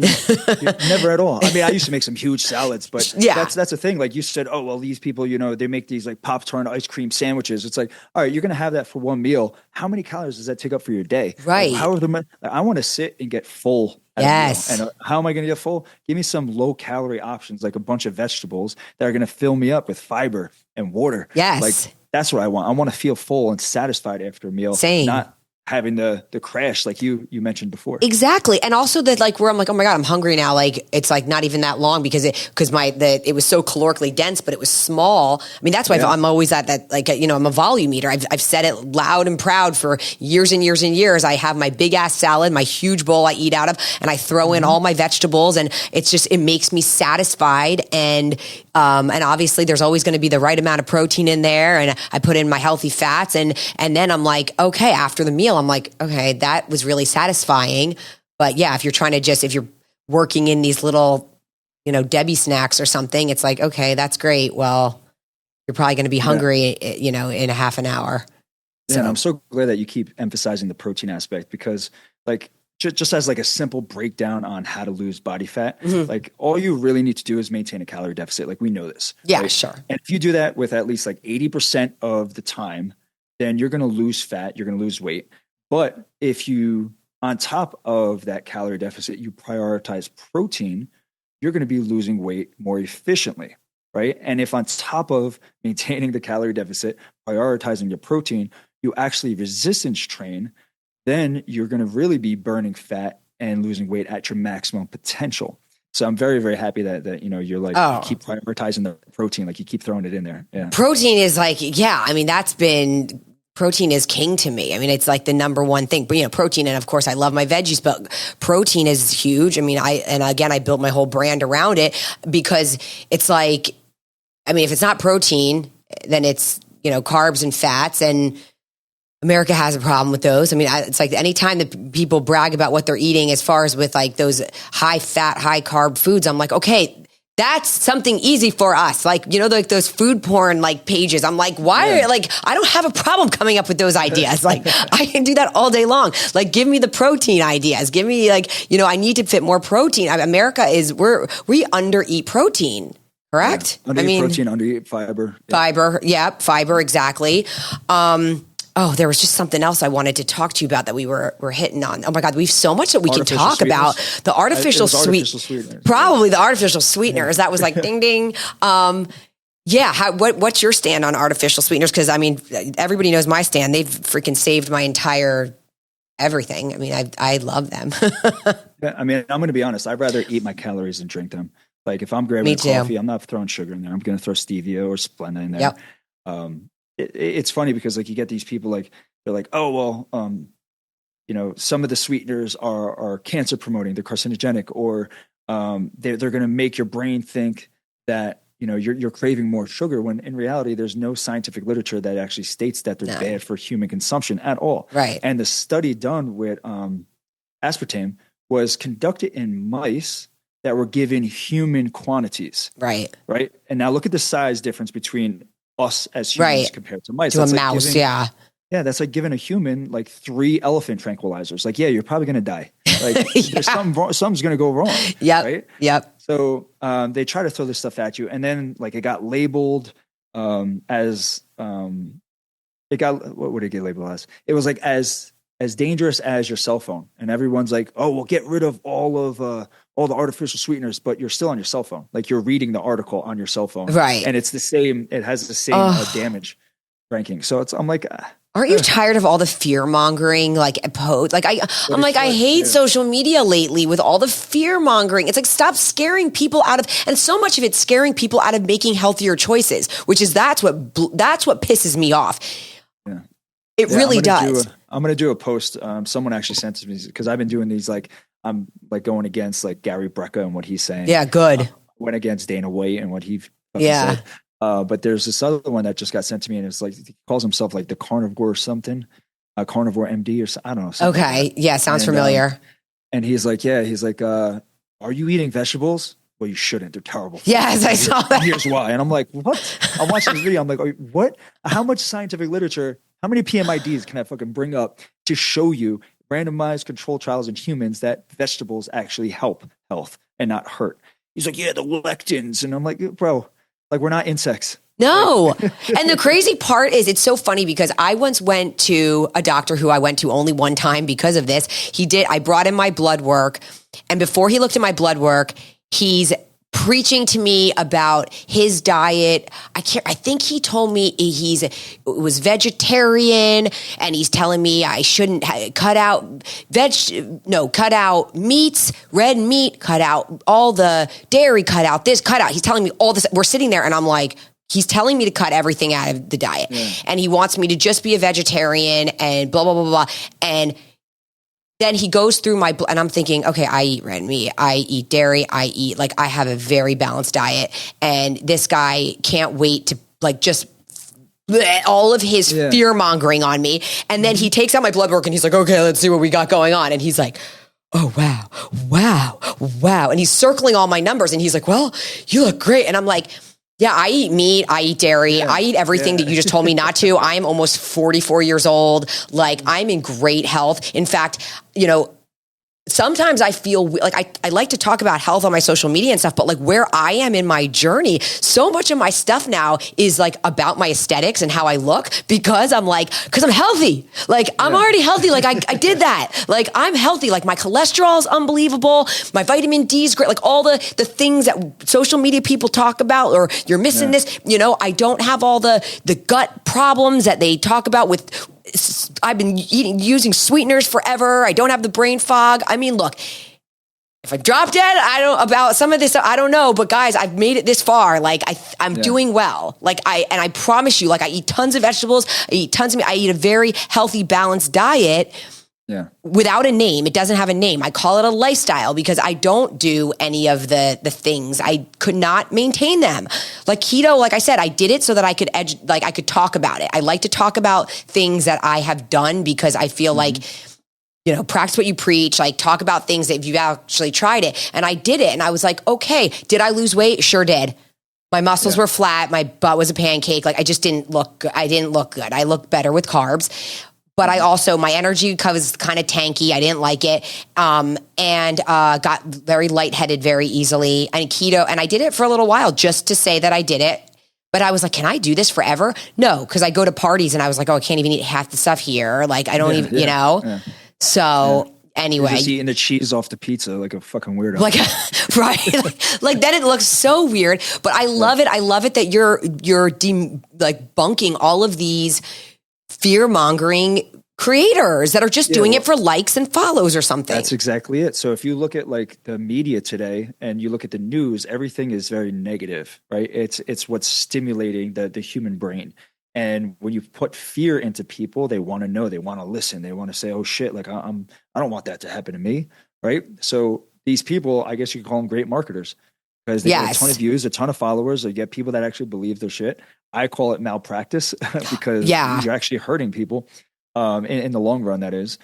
B: You're never at all. I mean, I used to make some huge salads, but that's the thing. Like you said, oh, well, these people, you know, they make these like Pop-Tart ice cream sandwiches. It's like, all right, you're going to have that for one meal. How many calories does that take up for your day?
A: Right.
B: Like, I want to sit and get full.
A: Yes.
B: And how am I going to get full? Give me some low calorie options, like a bunch of vegetables that are going to fill me up with fiber and water.
A: Yes.
B: Like that's what I want. I want to feel full and satisfied after a meal.
A: Same.
B: Not having the crash like you mentioned before.
A: Exactly. And also that, like, where I'm like, oh my God, I'm hungry now. Like, it's like not even that long, because it was so calorically dense, but it was small. I mean, that's why I'm always at that, like, you know, I'm a volume eater. I've said it loud and proud for years and years and years. I have my big ass salad, my huge bowl I eat out of, and I throw in all my vegetables, and it makes me satisfied. And obviously there's always going to be the right amount of protein in there, and I put in my healthy fats, and then I'm like, okay, after the meal, I'm like, okay, that was really satisfying. But yeah, if you're working in these little, Debbie snacks or something, it's like, okay, that's great. Well, you're probably going to be hungry, in a half an hour.
B: Yeah,
A: So.
B: and I'm so glad that you keep emphasizing the protein aspect because like, just as like a simple breakdown on how to lose body fat, like all you really need to do is maintain a calorie deficit. Like we know this.
A: Yeah,
B: right?
A: sure.
B: And if you do that with at least like 80% of the time, then you're going to lose fat, you're going to lose weight. But if you, on top of that calorie deficit, you prioritize protein, you're going to be losing weight more efficiently, right? And if on top of maintaining the calorie deficit, prioritizing your protein, you actually resistance train, then you're going to really be burning fat and losing weight at your maximum potential. So I'm very, very happy that you're like, you keep prioritizing the protein, like you keep throwing it in there. Yeah.
A: Protein is like, protein is king to me. I mean, it's like the number one thing, but protein. And of course I love my veggies, but protein is huge. I mean, I built my whole brand around it because it's like, I mean, if it's not protein, then it's, carbs and fats, and America has a problem with those. I mean, it's like anytime that people brag about what they're eating as far as with like those high fat, high carb foods, I'm like, okay, that's something easy for us. Like, like those food porn like pages. I'm like, why? Like, I don't have a problem coming up with those ideas. Like, I can do that all day long. Like, give me the protein ideas. Give me like, I need to fit more protein. America we undereat protein. Correct?
B: Yeah. Undereat protein, undereat fiber.
A: Fiber. Yep. Fiber. Exactly. There was just something else I wanted to talk to you about that we were hitting on. Oh my God, we have so much that we can talk about. The artificial sweeteners. Probably the artificial sweeteners. That was like ding ding. What's your stand on artificial sweeteners? Because I mean, everybody knows my stand. They've freaking saved my entire everything. I mean, I love them.
B: Yeah, I mean, I'm going to be honest. I'd rather eat my calories than drink them. Like if I'm grabbing a coffee, I'm not throwing sugar in there. I'm going to throw stevia or Splenda in there.
A: Yep.
B: It's funny because like you get these people like they're like, oh well, some of the sweeteners are cancer promoting, they're carcinogenic, or they're going to make your brain think that you're craving more sugar, when in reality there's no scientific literature that actually states that they're bad for human consumption at all.
A: Right.
B: And the study done with aspartame was conducted in mice that were given human quantities.
A: Right.
B: Right. And now look at the size difference between us as humans compared to mice.
A: To
B: that's
A: a
B: like
A: mouse,
B: yeah, that's like giving a human like 3 elephant tranquilizers. Like, you're probably going to die. Like, there's something's going to go wrong.
A: Yep.
B: Right?
A: Yep.
B: So they try to throw this stuff at you, and then like it got labeled as what would it get labeled as? It was like as dangerous as your cell phone, and everyone's like, oh, we'll get rid of all the artificial sweeteners, but you're still on your cell phone. Like you're reading the article on your cell phone.
A: Right.
B: And it's the same, it has the same damage ranking. So I'm like,
A: aren't you tired of all the fear mongering? Like I hate social media lately with all the fear mongering. It's like, stop scaring people out of, and so much of it's scaring people out of making healthier choices, which is, that's what pisses me off. Yeah. It really does.
B: I'm going to do a post. Someone actually sent to me because I've been doing these, like, I'm like going against like Gary Brecka and what he's saying.
A: Yeah, good.
B: Went against Dana White and what he said. But there's this other one that just got sent to me, and it's like, he calls himself like the carnivore something, carnivore MD or something. I don't know.
A: Okay. Like yeah. Sounds familiar.
B: And he's like, are you eating vegetables? Well, you shouldn't. They're terrible.
A: Yes, I saw that.
B: Here's why. And I'm like, what? I'm watching this video. I'm like, what? How much scientific literature, how many PMIDs can I fucking bring up to show you randomized control trials in humans that vegetables actually help health and not hurt? He's like, yeah, the lectins. And I'm like, bro, like, we're not insects.
A: No. And the crazy part is, it's so funny because I once went to a doctor who I went to only one time because of this. I brought in my blood work, and before he looked at my blood work, he's preaching to me about his diet. I think he told me was vegetarian, and he's telling me I shouldn't cut out meats, red meat, cut out all the dairy, cut out this, cut out. He's telling me all this. We're sitting there and I'm like, he's telling me to cut everything out of the diet. Yeah. And he wants me to just be a vegetarian and blah, blah, blah, blah. And then he goes through and I'm thinking, okay, I eat red meat, I eat dairy, I have a very balanced diet. And this guy can't wait to like just all of his fear mongering on me. And then he takes out my blood work and he's like, okay, let's see what we got going on. And he's like, oh, wow. And he's circling all my numbers and he's like, well, you look great. And I'm like, yeah, I eat meat, I eat dairy, I eat everything that you just told me not to. I am almost 44 years old. Like, I'm in great health. In fact, sometimes I feel like I like to talk about health on my social media and stuff, but like where I am in my journey, so much of my stuff now is like about my aesthetics and how I look because I'm healthy. Like I'm already healthy. Like I did that. Like I'm healthy. Like my cholesterol is unbelievable. My vitamin D is great. Like all the things that social media people talk about, or you're missing this, I don't have all the gut problems that they talk about with. I've been using sweeteners forever. I don't have the brain fog. I mean, look, if I drop dead, about some of this, I don't know. But guys, I've made it this far. Like I'm doing well. Like I promise you, like I eat tons of vegetables. I eat a very healthy, balanced diet. Yeah. Without a name. It doesn't have a name. I call it a lifestyle because I don't do any of the things. I could not maintain them. Like keto, like I said, I did it so that I could I could talk about it. I like to talk about things that I have done because I feel like, practice what you preach, like talk about things that if you've actually tried it. And I did it. And I was like, okay, did I lose weight? Sure did. My muscles were flat. My butt was a pancake. Like I just didn't look good. I didn't look good. I looked better with carbs. But I also, my energy was kind of tanky. I didn't like it. And got very lightheaded very easily. And keto, and I did it for a little while just to say that I did it. But I was like, can I do this forever? No, because I go to parties and I was like, oh, I can't even eat half the stuff here. Like, I don't even, Yeah. So anyway.
B: You're just eating the cheese off the pizza like a fucking weirdo.
A: Like, right. like then it looks so weird. But I love it. I love it that you're bunking all of these fear-mongering creators that are just doing it for likes and follows or something.
B: That's exactly it. So if you look at like the media today and you look at the news, everything is very negative, right? It's what's stimulating the human brain. And when you put fear into people, they want to know, they want to listen, they want to say, oh shit, like I don't want that to happen to me, right? So these people, I guess you could call them great marketers because they get a ton of views, a ton of followers. They get people that actually believe their shit. I call it malpractice because you're actually hurting people in the long run, that is.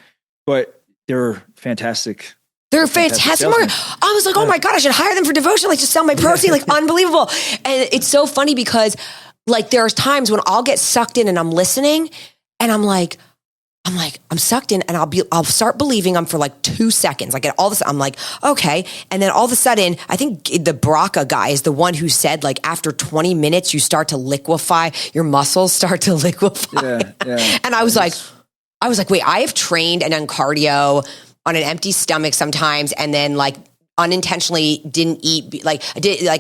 B: But they're fantastic.
A: They're fantastic. I was like, oh my God, I should hire them for devotion, like just sell my protein, like unbelievable. And it's so funny because like there's times when I'll get sucked in and I'm listening and I'm sucked in and I'll start believing them for like 2 seconds. Like all of a sudden I'm like, okay. And then all of a sudden, I think the Braca guy is the one who said like after 20 minutes, you start to liquefy, your muscles start to liquefy. Yeah. And I was like, wait, I have trained and done cardio on an empty stomach sometimes. And then like unintentionally didn't eat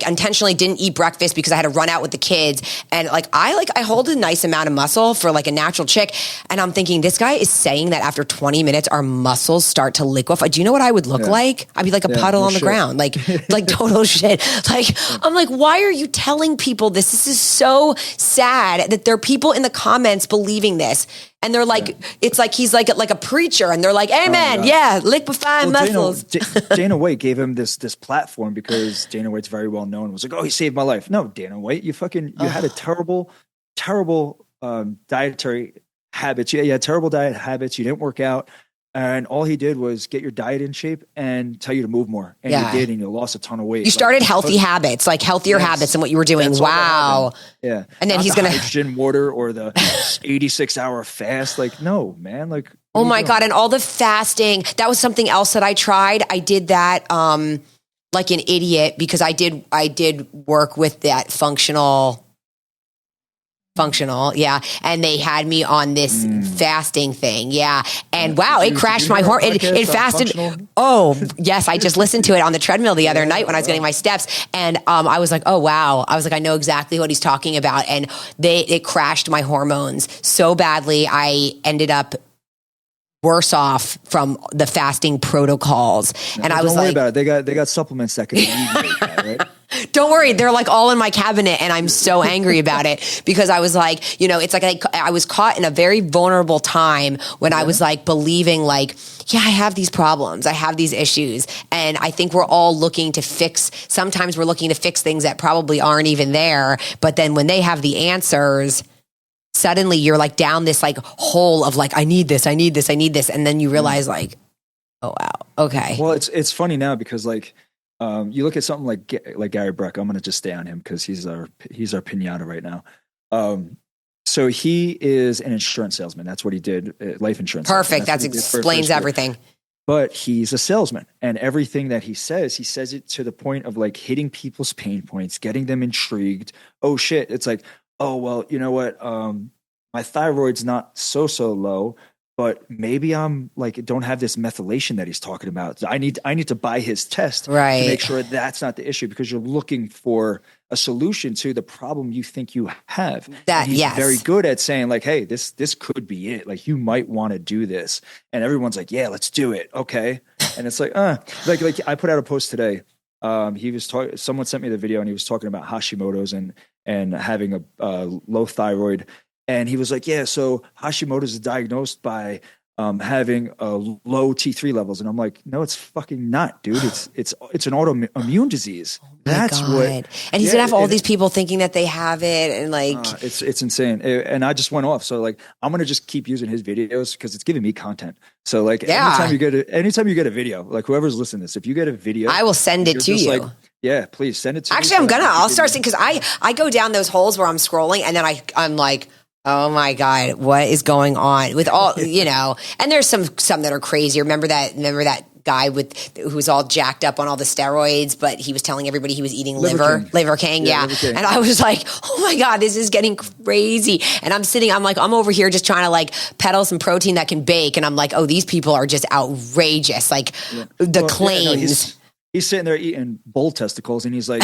A: intentionally didn't eat breakfast because I had to run out with the kids, and I hold a nice amount of muscle for like a natural chick, and I'm thinking this guy is saying that after 20 minutes our muscles start to liquefy. Do you know what I would look like? I'd be like a puddle on the ground, like total shit. Like I'm like, why are you telling people this? This is so sad that there are people in the comments believing this. And they're like, it's like he's like a preacher, and they're like, "Amen, liquefying muscles."
B: Dana White gave him this platform because Dana White's very well known. Was like, "Oh, he saved my life." No, Dana White, you had a terrible dietary habits. You had terrible diet habits. You didn't work out, and all he did was get your diet in shape and tell you to move more. And you did, and you lost a ton of weight.
A: You started healthy habits, like healthier habits than what you were doing. Wow.
B: Yeah.
A: And then
B: Not
A: he's
B: the
A: going to
B: hydrogen water or the 86-hour fast. Like, no, man. Like,
A: oh my God. And all the fasting, that was something else that I tried. I did that, like an idiot because I did work with that functional. Yeah. And they had me on this fasting thing. Yeah. And wow, it crashed my hormone. It fasted. Functional? Oh, yes. I just listened to it on the treadmill the other night when I was getting my steps. And I was like, oh, wow. I was like, I know exactly what he's talking about. And it crashed my hormones so badly. I ended up worse off from the fasting protocols. And I was
B: don't worry about it. They got supplements that can alleviate that, right?
A: Don't worry. They're like all in my cabinet, and I'm so angry about it because I was like, it's like I was caught in a very vulnerable time when I was like believing like, yeah, I have these problems. I have these issues. And I think we're all looking to sometimes we're looking to fix things that probably aren't even there. But then when they have the answers, suddenly you're like down this like hole of like, I need this. And then you realize like, oh, wow. Okay.
B: Well, it's funny now because like, you look at something like Gary Breck. I'm going to just stay on him because he's our pinata right now. So he is an insurance salesman. That's what he did, life insurance.
A: Perfect. That explains everything.
B: But he's a salesman, and everything that he says it to the point of like hitting people's pain points, getting them intrigued. Oh shit. It's like, oh, well, you know what? My thyroid's not so low, but maybe I'm like, don't have this methylation that he's talking about. I need to buy his test to make sure that's not the issue, because you're looking for a solution to the problem you think you have. And he's very good at saying like, hey, this could be it. Like you might want to do this. And everyone's like, yeah, let's do it. Okay. And it's like, like I put out a post today. He was talking, someone sent me the video and he was talking about Hashimoto's and having a low thyroid. And he was like, yeah, so Hashimoto's is diagnosed by having low T3 levels. And I'm like, no, it's fucking not, dude. It's an autoimmune disease. That's what. And
A: he's gonna have all these people thinking that they have it, and like
B: it's insane. And I just went off. So like, I'm gonna just keep using his videos because it's giving me content. So like, anytime you get a video, like whoever's listening to this, if you get a video,
A: I will send it to you.
B: Like, yeah, please send it to me.
A: Actually, I'll start seeing, because I go down those holes where I'm scrolling and then I'm like, oh my God, what is going on with all, and there's some that are crazy. Remember that guy who was all jacked up on all the steroids, but he was telling everybody he was eating liver king. Yeah. Liver king. And I was like, oh my God, this is getting crazy. And I'm over here just trying to like peddle some protein that can bake. And I'm like, oh, these people are just outrageous. Like the claims.
B: He's sitting there eating bull testicles, and he's like,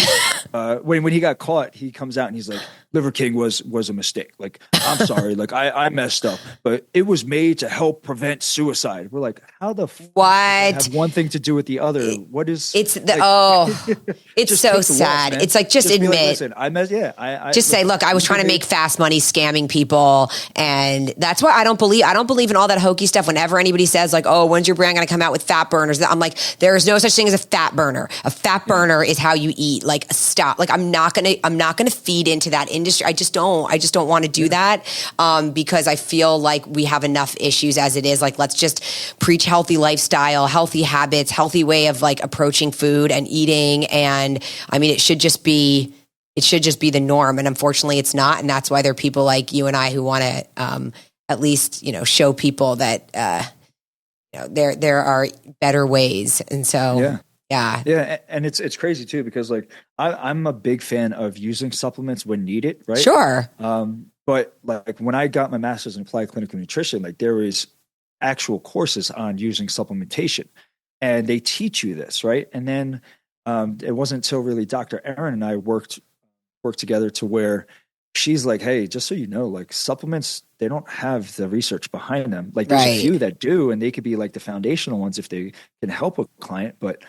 B: when he got caught, he comes out and he's like, Liver King was a mistake. Like, I'm sorry, like I messed up, but it was made to help prevent suicide. We're like, how the
A: what
B: have one thing to do with the other? What is?
A: It's it's so sad. It's like just admit.
B: Like, listen, I messed. Yeah, I
A: just say, look, I was trying to make fast money scamming people, and that's why I don't believe in all that hokey stuff. Whenever anybody says like, oh, when's your brand going to come out with fat burners? I'm like, there is no such thing as a fat burner. A fat burner is how you eat. Like, stop. Like, I'm not gonna feed into that industry. I just don't want to do that, because I feel like we have enough issues as it is. Like, let's just preach healthy lifestyle, healthy habits, healthy way of like approaching food and eating. And I mean, it should just be the norm. And unfortunately it's not. And that's why there are people like you and I who want to, at least, show people that, there are better ways. And so, yeah.
B: And it's crazy too, because like I'm a big fan of using supplements when needed, right?
A: Sure.
B: But like when I got my master's in applied clinical nutrition, like there was actual courses on using supplementation, and they teach you this, right? And then it wasn't until really Dr. Erin and I worked together to where she's like, hey, just so you know, like supplements, they don't have the research behind them. Like there's a few that do, and they could be like the foundational ones if they can help a client, but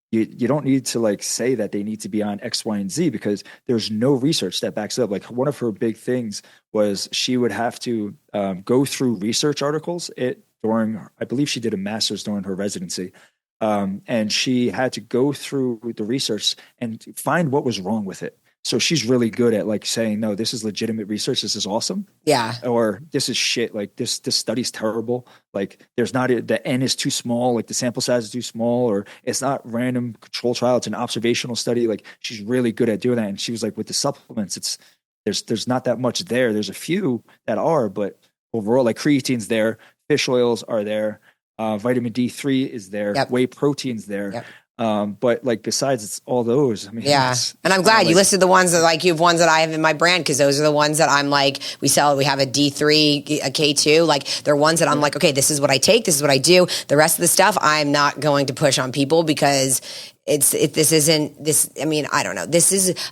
B: you don't need to like say that they need to be on X, Y, and Z, because there's no research that backs it up. Like one of her big things was she would have to go through research articles during, I believe she did a master's during her residency. And she had to go through the research and find what was wrong with it. So she's really good at like saying, no, this is legitimate research. This is awesome.
A: Yeah.
B: Or this is shit. Like this study's terrible. Like there's not, the N is too small. Like the sample size is too small, or it's not random control trial. It's an observational study. Like she's really good at doing that. And she was like, with the supplements, there's not that much there. There's a few that are, but overall, like creatine's there, fish oils are there. Vitamin D3 is there. Yep. Whey protein's there. Yep. But like besides it's all those, I mean,
A: and I'm glad you listed the ones that like you have ones that I have in my brand, because those are the ones that I'm like, we have a D3, a K2, like they're ones that I'm like, okay, this is what I take, this is what I do. The rest of the stuff I'm not going to push on people, because this is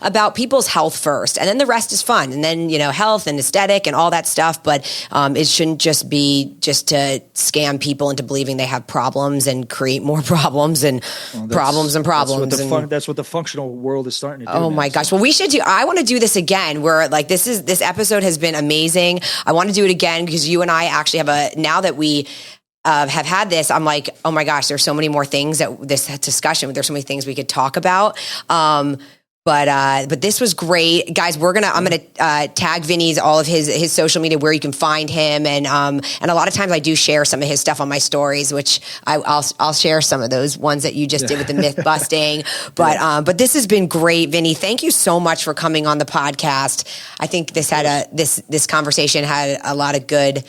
A: about people's health first, and then the rest is fun, and then health and aesthetic and all that stuff. But it shouldn't just be just to scam people into believing they have problems and create more problems and problems.
B: That's what the functional world is starting to do.
A: Oh my gosh! Well, I want to do this again. Where like this episode has been amazing. I want to do it again because you and I actually have now that we have had this, I'm like, oh my gosh, there's so many more things that this discussion, there's so many things we could talk about. But this was great, guys. I'm gonna tag Vinny's all of his social media where you can find him, and a lot of times I do share some of his stuff on my stories, which I'll share some of those ones that you just did with the myth busting. But this has been great, Vinny. Thank you so much for coming on the podcast. I think this conversation had a lot of good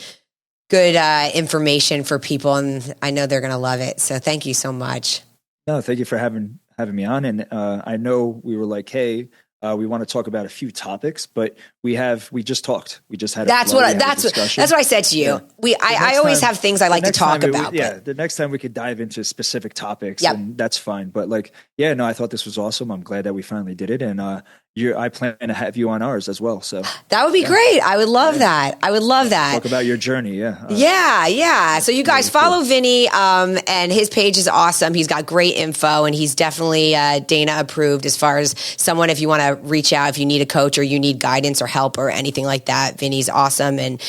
A: information for people, and I know they're gonna love it. So thank you so much.
B: No, thank you for having me on. And I know we were like, hey, we want to talk about a few topics, but we just talked. We just had
A: that's what I said to you.
B: Yeah.
A: I always have things I like to talk about.
B: The next time we could dive into specific topics, and that's fine. But I thought this was awesome. I'm glad that we finally did it, and I plan to have you on ours as well. So
A: that would be great. I would love that. I would love that.
B: Talk about your journey. Yeah.
A: Yeah. So you guys follow Vinny, and his page is awesome. He's got great info, and he's definitely Dana approved as far as someone, if you want to reach out, if you need a coach or you need guidance or help or anything like that. Vinny's awesome and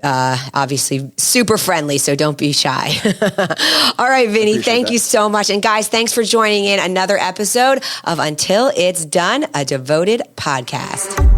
A: obviously super friendly, so don't be shy. All right, Vinny, thank you so much. And guys, thanks for joining in another episode of Until It's Done, a devoted podcast.